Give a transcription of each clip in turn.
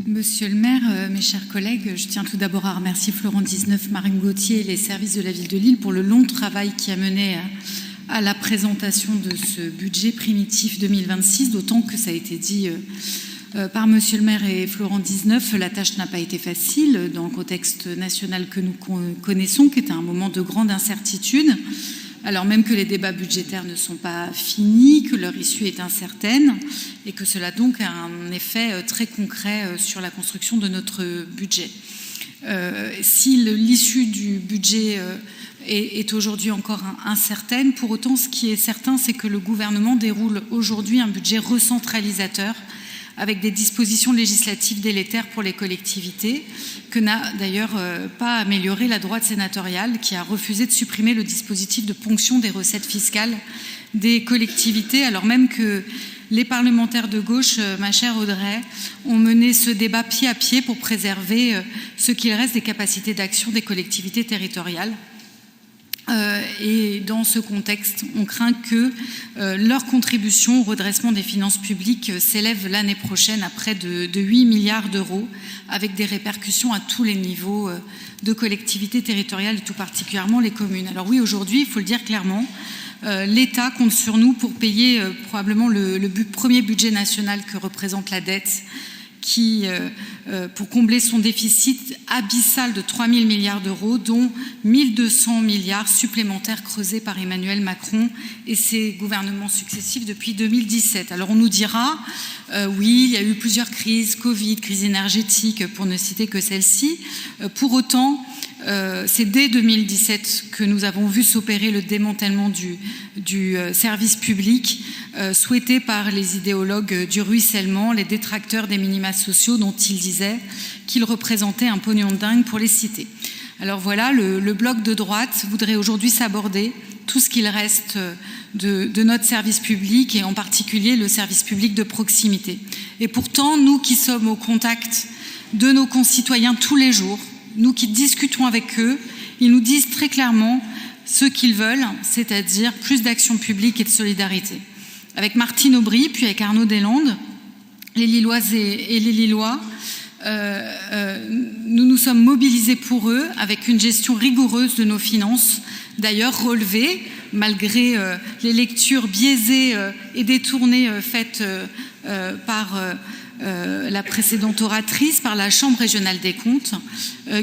Monsieur le maire, mes chers collègues, je tiens tout d'abord à remercier Florent 19, Marine Gauthier et les services de la ville de Lille pour le long travail qui a mené à la présentation de ce budget primitif 2026, d'autant que ça a été dit par Monsieur le maire et Florent 19, la tâche n'a pas été facile dans le contexte national que nous connaissons, qui est un moment de grande incertitude, alors même que les débats budgétaires ne sont pas finis, que leur issue est incertaine et que cela donc a un effet très concret sur la construction de notre budget. Si l'issue du budget est aujourd'hui encore incertaine, pour autant ce qui est certain, c'est que le gouvernement déroule aujourd'hui un budget recentralisateur avec des dispositions législatives délétères pour les collectivités, que n'a d'ailleurs pas amélioré la droite sénatoriale, qui a refusé de supprimer le dispositif de ponction des recettes fiscales des collectivités, alors même que les parlementaires de gauche, ma chère Audrey, ont mené ce débat pied à pied pour préserver ce qu'il reste des capacités d'action des collectivités territoriales. Et dans ce contexte, on craint que leur contribution au redressement des finances publiques s'élève l'année prochaine à près de 8 milliards d'euros, avec des répercussions à tous les niveaux de collectivités territoriales, et tout particulièrement les communes. Alors oui, aujourd'hui, il faut le dire clairement, l'État compte sur nous pour payer probablement le premier budget national que représente la dette, qui, pour combler son déficit abyssal de 3 000 milliards d'euros, dont 1 200 milliards supplémentaires creusés par Emmanuel Macron et ses gouvernements successifs depuis 2017. Alors on nous dira, oui, il y a eu plusieurs crises, Covid, crise énergétique, pour ne citer que celle-ci. Pour autant, c'est dès 2017 que nous avons vu s'opérer le démantèlement du service public souhaité par les idéologues du ruissellement, les détracteurs des minima sociaux dont ils disaient qu'ils représentaient un pognon de dingue pour les citer. Alors voilà, le bloc de droite voudrait aujourd'hui s'aborder tout ce qu'il reste de notre service public et en particulier le service public de proximité. Et pourtant, nous qui sommes au contact de nos concitoyens tous les jours, nous qui discutons avec eux, ils nous disent très clairement ce qu'ils veulent, c'est-à-dire plus d'action publique et de solidarité. Avec Martine Aubry, puis avec Arnaud Deslandes, les Lilloises et les Lillois, nous nous sommes mobilisés pour eux avec une gestion rigoureuse de nos finances, d'ailleurs relevée, malgré les lectures biaisées et détournées faites par la précédente oratrice, par la Chambre régionale des comptes,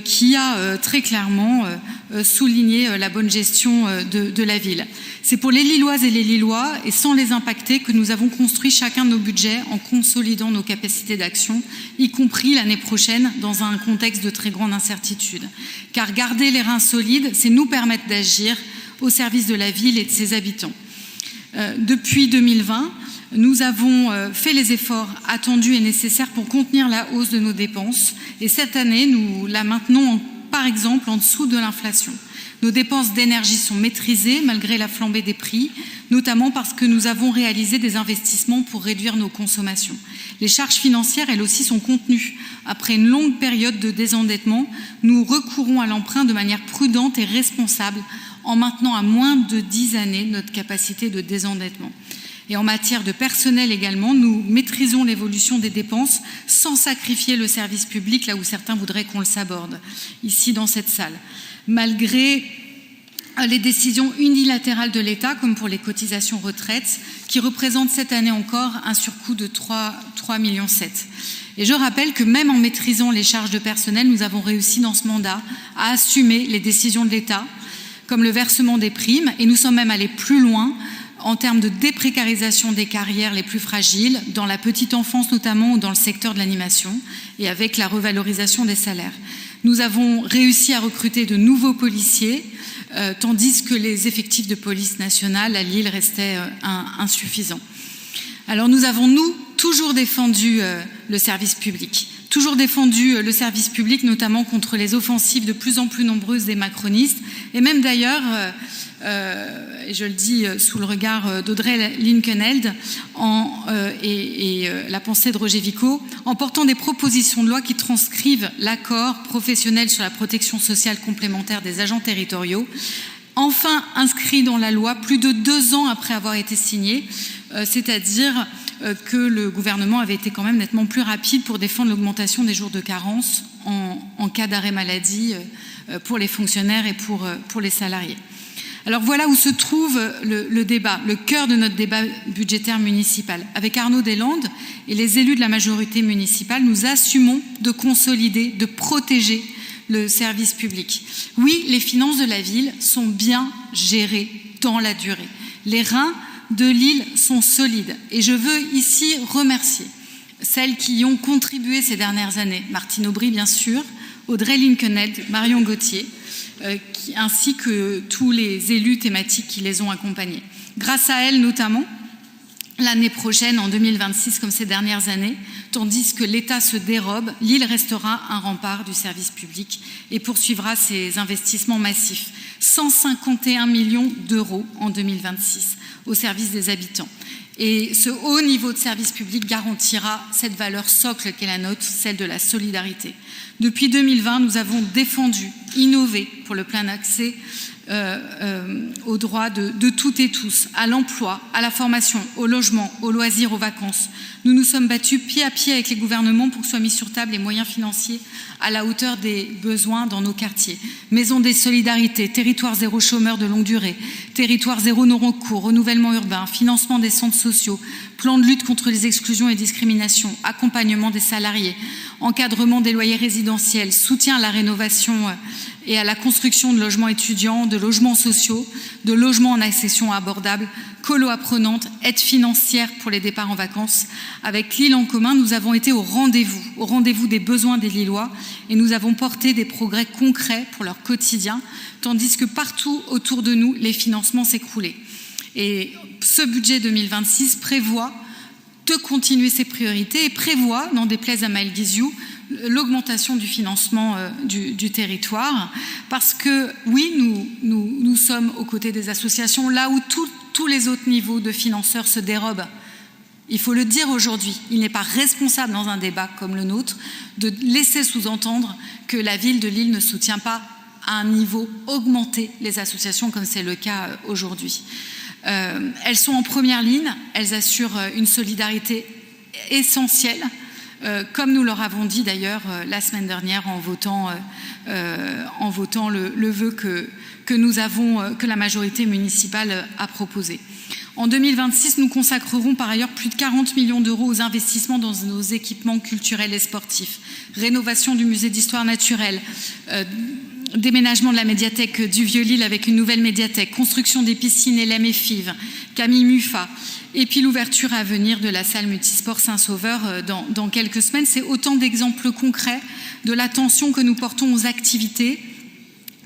qui a très clairement souligné la bonne gestion de la ville. C'est pour les Lilloises et les Lillois, et sans les impacter, que nous avons construit chacun de nos budgets en consolidant nos capacités d'action, y compris l'année prochaine, dans un contexte de très grande incertitude. Car garder les reins solides, c'est nous permettre d'agir au service de la ville et de ses habitants. Depuis 2020, nous avons fait les efforts attendus et nécessaires pour contenir la hausse de nos dépenses. Et cette année, nous la maintenons, par exemple, en dessous de l'inflation. Nos dépenses d'énergie sont maîtrisées malgré la flambée des prix, notamment parce que nous avons réalisé des investissements pour réduire nos consommations. Les charges financières, elles aussi, sont contenues. Après une longue période de désendettement, nous recourons à l'emprunt de manière prudente et responsable en maintenant à moins de 10 années notre capacité de désendettement. Et en matière de personnel également, nous maîtrisons l'évolution des dépenses sans sacrifier le service public, là où certains voudraient qu'on le saborde, ici dans cette salle. Malgré les décisions unilatérales de l'État, comme pour les cotisations retraites, qui représentent cette année encore un surcoût de 3,7 millions. Et je rappelle que même en maîtrisant les charges de personnel, nous avons réussi dans ce mandat à assumer les décisions de l'État, comme le versement des primes, et nous sommes même allés plus loin en termes de déprécarisation des carrières les plus fragiles, dans la petite enfance notamment ou dans le secteur de l'animation, et avec la revalorisation des salaires. Nous avons réussi à recruter de nouveaux policiers, tandis que les effectifs de police nationale à Lille restaient insuffisants. Alors nous avons, nous, toujours défendu le service public. Toujours défendu le service public, notamment contre les offensives de plus en plus nombreuses des macronistes, et même d'ailleurs, et je le dis sous le regard d'Audrey Linkenheld et la pensée de Roger Vico, en portant des propositions de loi qui transcrivent l'accord professionnel sur la protection sociale complémentaire des agents territoriaux, enfin inscrit dans la loi plus de 2 ans après avoir été signé, c'est-à-dire que le gouvernement avait été quand même nettement plus rapide pour défendre l'augmentation des jours de carence en cas d'arrêt maladie pour les fonctionnaires et pour les salariés. Alors voilà où se trouve le débat, le cœur de notre débat budgétaire municipal. Avec Arnaud Deslandes et les élus de la majorité municipale, nous assumons de consolider, de protéger le service public. Oui, les finances de la ville sont bien gérées dans la durée. Les reins de Lille sont solides et je veux ici remercier celles qui y ont contribué ces dernières années. Martine Aubry, bien sûr, Audrey Linkenheld, Marion Gauthier, ainsi que tous les élus thématiques qui les ont accompagnés. Grâce à elles, notamment, l'année prochaine, en 2026, comme ces dernières années, tandis que l'État se dérobe, Lille restera un rempart du service public et poursuivra ses investissements massifs. 151 millions d'euros en 2026 au service des habitants. Et ce haut niveau de service public garantira cette valeur socle qu'est la nôtre, celle de la solidarité. Depuis 2020, nous avons défendu, innové pour le plein accès aux droits de toutes et tous, à l'emploi, à la formation, au logement, aux loisirs, aux vacances. Nous nous sommes battus pied à pied avec les gouvernements pour que soient mis sur table les moyens financiers à la hauteur des besoins dans nos quartiers. Maison des solidarités, territoire zéro chômeur de longue durée, territoire zéro non-recours, renouvellement urbain, financement des centres sociaux, plan de lutte contre les exclusions et discriminations, accompagnement des salariés, encadrement des loyers résidentiels, soutien à la rénovation et à la construction de logements étudiants, de logements sociaux, de logements en accession abordable, colo apprenante, aide financière pour les départs en vacances. Avec Lille en commun, nous avons été au rendez-vous des besoins des Lillois et nous avons porté des progrès concrets pour leur quotidien, tandis que partout autour de nous, les financements s'écroulaient. Et ce budget 2026 prévoit de continuer ces priorités et prévoit, n'en déplaise à Maël Guizou, l'augmentation du financement du territoire, parce que oui, nous sommes aux côtés des associations, là où tous les autres niveaux de financeurs se dérobent. Il faut le dire aujourd'hui, il n'est pas responsable dans un débat comme le nôtre de laisser sous-entendre que la ville de Lille ne soutient pas à un niveau augmenté les associations comme c'est le cas aujourd'hui. Elles sont en première ligne, elles assurent une solidarité essentielle, comme nous leur avons dit d'ailleurs la semaine dernière en votant le vœu que la majorité municipale a proposé. En 2026, nous consacrerons par ailleurs plus de 40 millions d'euros aux investissements dans nos équipements culturels et sportifs, rénovation du musée d'histoire naturelle, déménagement de la médiathèque du Vieux-Lille avec une nouvelle médiathèque, construction des piscines LM et FIV, Camille Muffat, et puis l'ouverture à venir de la salle multisport Saint-Sauveur dans quelques semaines. C'est autant d'exemples concrets de l'attention que nous portons aux activités,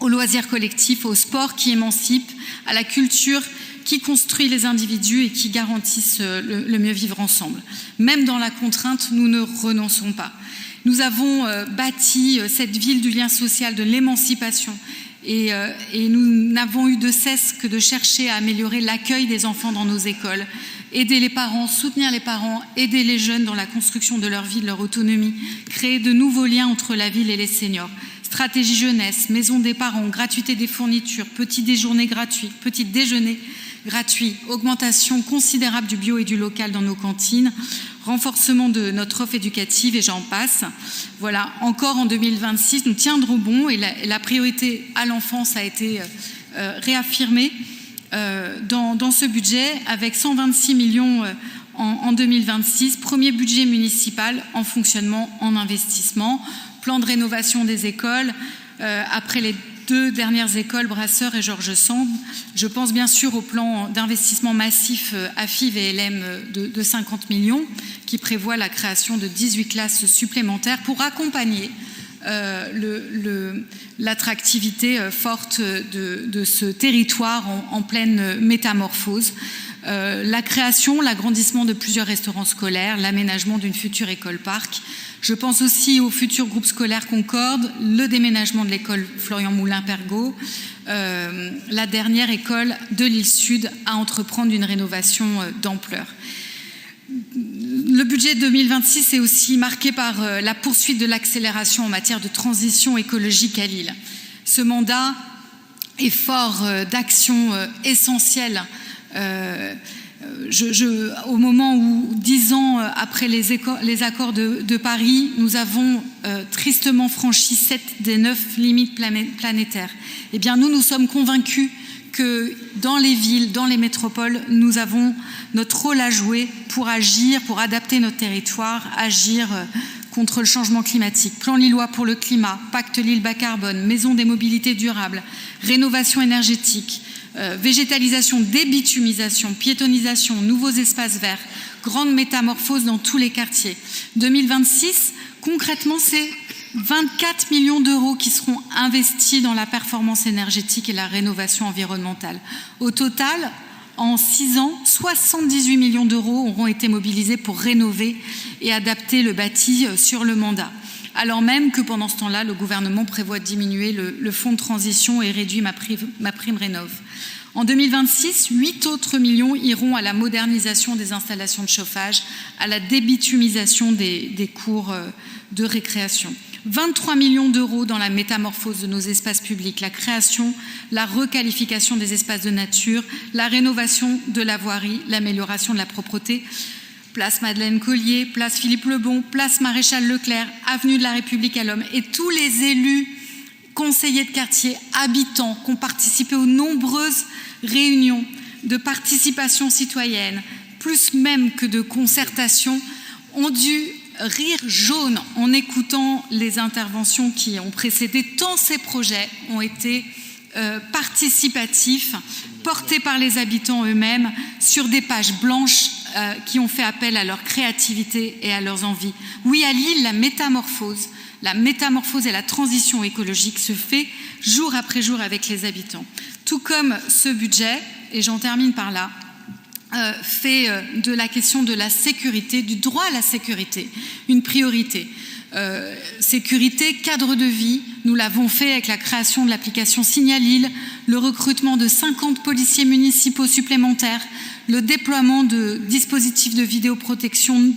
aux loisirs collectifs, au sport qui émancipe, à la culture qui construit les individus et qui garantissent le mieux vivre ensemble. Même dans la contrainte, nous ne renonçons pas. Nous avons bâti cette ville du lien social, de l'émancipation et nous n'avons eu de cesse que de chercher à améliorer l'accueil des enfants dans nos écoles, aider les parents, soutenir les parents, aider les jeunes dans la construction de leur vie, de leur autonomie, créer de nouveaux liens entre la ville et les seniors. Stratégie jeunesse, maison des parents, gratuité des fournitures, petit déjeuner gratuit, augmentation considérable du bio et du local dans nos cantines, renforcement de notre offre éducative et j'en passe. Voilà, encore en 2026, nous tiendrons bon et la priorité à l'enfance a été réaffirmée dans ce budget avec 126 millions en 2026, premier budget municipal en fonctionnement, en investissement, plan de rénovation des écoles, après les 2 dernières écoles, Brasseur et Georges Sand. Je pense bien sûr au plan d'investissement massif à FIV et LM de 50 millions qui prévoit la création de 18 classes supplémentaires pour accompagner l'attractivité forte de ce territoire en pleine métamorphose. La création, l'agrandissement de plusieurs restaurants scolaires, l'aménagement d'une future école-parc. Je pense aussi au futur groupe scolaire Concorde, le déménagement de l'école Florian Moulin-Pergaud, la dernière école de l'île Sud à entreprendre une rénovation d'ampleur. Le budget 2026 est aussi marqué par la poursuite de l'accélération en matière de transition écologique à Lille. Ce mandat est fort d'actions essentielles. au moment où, 10 ans après les accords de Paris, nous avons tristement franchi 7 des 9 limites planétaires, eh bien nous sommes convaincus que dans les villes, dans les métropoles, nous avons notre rôle à jouer pour agir, pour adapter notre territoire, agir contre le changement climatique. Plan lillois pour le climat, pacte Lille bas carbone, maison des mobilités durables, rénovation énergétique, végétalisation, débitumisation, piétonisation, nouveaux espaces verts, grande métamorphose dans tous les quartiers. 2026, concrètement, c'est 24 millions d'euros qui seront investis dans la performance énergétique et la rénovation environnementale. Au total, en 6 ans, 78 millions d'euros auront été mobilisés pour rénover et adapter le bâti sur le mandat. Alors même que pendant ce temps-là, le gouvernement prévoit de diminuer le fonds de transition et réduit ma prime rénov'. En 2026, 8 autres millions iront à la modernisation des installations de chauffage, à la débitumisation des cours de récréation. 23 millions d'euros dans la métamorphose de nos espaces publics, la création, la requalification des espaces de nature, la rénovation de la voirie, l'amélioration de la propreté. Place Madeleine Collier, place Philippe Lebon, place Maréchal Leclerc, avenue de la République à l'Homme. Et tous les élus, conseillers de quartier, habitants qui ont participé aux nombreuses réunions de participation citoyenne, plus même que de concertation, ont dû rire jaune en écoutant les interventions qui ont précédé, tant ces projets ont été participatifs, portés par les habitants eux-mêmes, sur des pages blanches qui ont fait appel à leur créativité et à leurs envies. Oui, à Lille, la métamorphose et la transition écologique se fait jour après jour avec les habitants. Tout comme ce budget, et j'en termine par là, fait de la question de la sécurité, du droit à la sécurité, une priorité. Sécurité, cadre de vie, nous l'avons fait avec la création de l'application Signalil, le recrutement de 50 policiers municipaux supplémentaires, le déploiement de dispositifs de vidéoprotection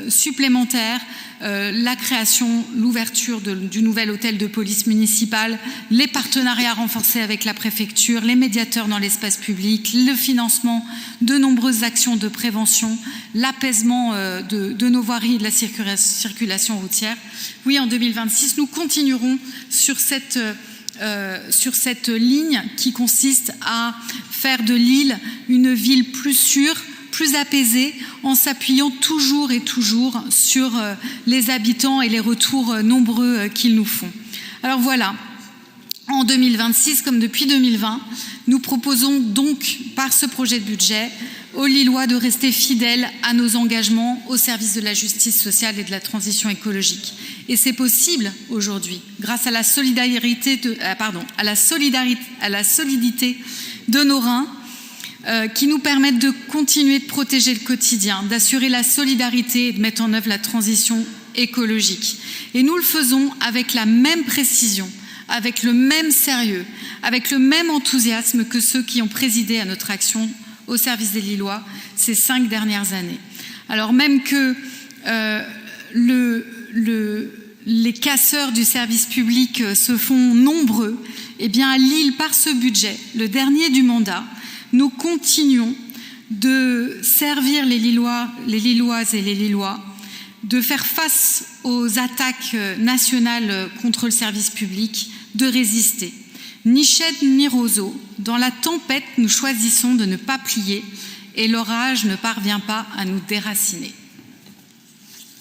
supplémentaires, la création, l'ouverture du nouvel hôtel de police municipale, les partenariats renforcés avec la préfecture, les médiateurs dans l'espace public, le financement de nombreuses actions de prévention, l'apaisement de nos voiries et de la circulation routière. Oui, en 2026, nous continuerons sur cette ligne qui consiste à faire de Lille une ville plus sûre, plus apaisée, en s'appuyant toujours et toujours sur les habitants et les retours nombreux qu'ils nous font. Alors voilà, en 2026, comme depuis 2020, nous proposons donc, par ce projet de budget, aux Lillois de rester fidèles à nos engagements au service de la justice sociale et de la transition écologique. Et c'est possible aujourd'hui, grâce à la solidité de nos reins, qui nous permettent de continuer de protéger le quotidien, d'assurer la solidarité et de mettre en œuvre la transition écologique. Et nous le faisons avec la même précision, avec le même sérieux, avec le même enthousiasme que ceux qui ont présidé à notre action au service des Lillois ces 5 dernières années. Alors même que les casseurs du service public se font nombreux, eh bien à Lille, par ce budget, le dernier du mandat, nous continuons de servir les Lilloises et les Lillois, de faire face aux attaques nationales contre le service public, de résister. Ni chêne ni roseau, dans la tempête, nous choisissons de ne pas plier et l'orage ne parvient pas à nous déraciner.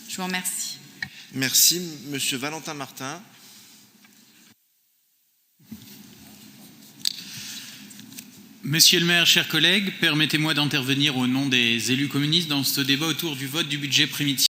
Je vous remercie. Merci, Monsieur Valentin Martin. Monsieur le maire, chers collègues, permettez-moi d'intervenir au nom des élus communistes dans ce débat autour du vote du budget primitif